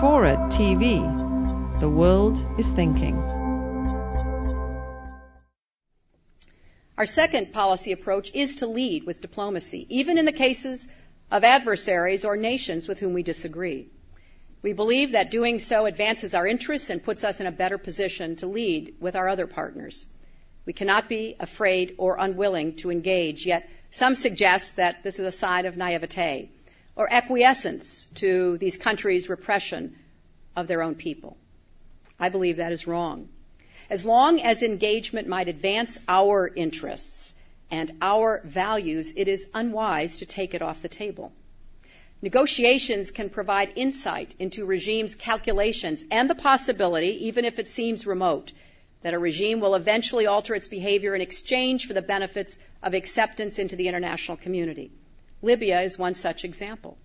FORA.tv. The world is thinking. Our second policy approach is to lead with diplomacy, even in the cases of adversaries or nations with whom we disagree. We believe that doing so advances our interests and puts us in a better position to lead with our other partners. We cannot be afraid or unwilling to engage, yet some suggest that this is a sign of naivete or acquiescence to these countries' repression of their own people. I believe that is wrong. As long as engagement might advance our interests and our values, it is unwise to take it off the table. Negotiations can provide insight into a regime's calculations and the possibility, even if it seems remote, that a regime will eventually alter its behavior in exchange for the benefits of acceptance into the international community. Libya is one such example.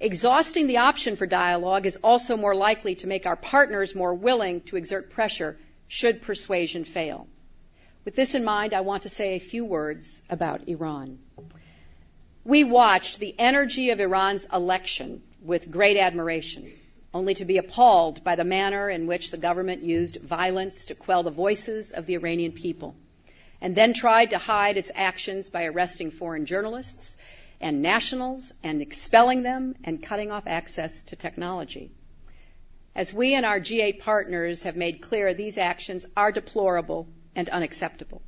Exhausting the option for dialogue is also more likely to make our partners more willing to exert pressure should persuasion fail. With this in mind, I want to say a few words about Iran. We watched the energy of Iran's election with great admiration, only to be appalled by the manner in which the government used violence to quell the voices of the Iranian people, and then tried to hide its actions by arresting foreign journalists and nationals and expelling them and cutting off access to technology. As we and our G8 partners have made clear, these actions are deplorable and unacceptable.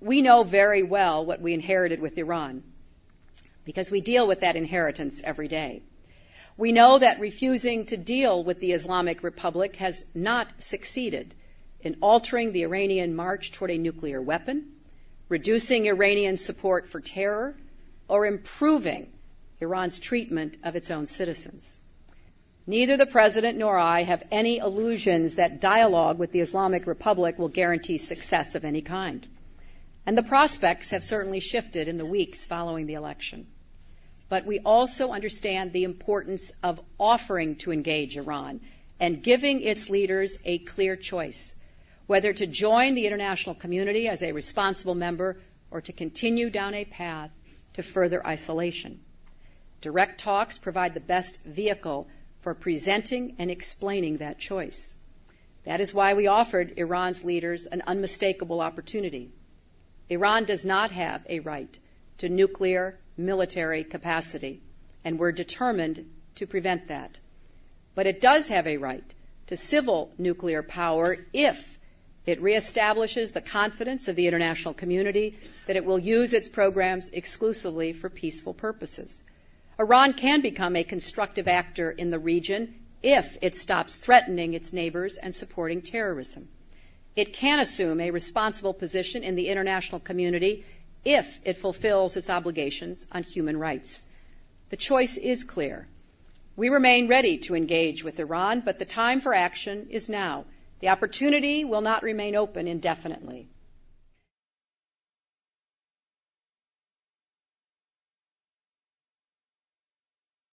We know very well what we inherited with Iran, because we deal with that inheritance every day. We know that refusing to deal with the Islamic Republic has not succeeded in altering the Iranian march toward a nuclear weapon, reducing Iranian support for terror, or improving Iran's treatment of its own citizens. Neither the President nor I have any illusions that dialogue with the Islamic Republic will guarantee success of any kind. And the prospects have certainly shifted in the weeks following the election. But we also understand the importance of offering to engage Iran and giving its leaders a clear choice, whether to join the international community as a responsible member or to continue down a path to further isolation. Direct talks provide the best vehicle for presenting and explaining that choice. That is why we offered Iran's leaders an unmistakable opportunity. Iran does not have a right to nuclear military capacity, and we're determined to prevent that. But it does have a right to civil nuclear power if it reestablishes the confidence of the international community that it will use its programs exclusively for peaceful purposes. Iran can become a constructive actor in the region if it stops threatening its neighbors and supporting terrorism. It can assume a responsible position in the international community if it fulfills its obligations on human rights. The choice is clear. We remain ready to engage with Iran, but the time for action is now. The opportunity will not remain open indefinitely.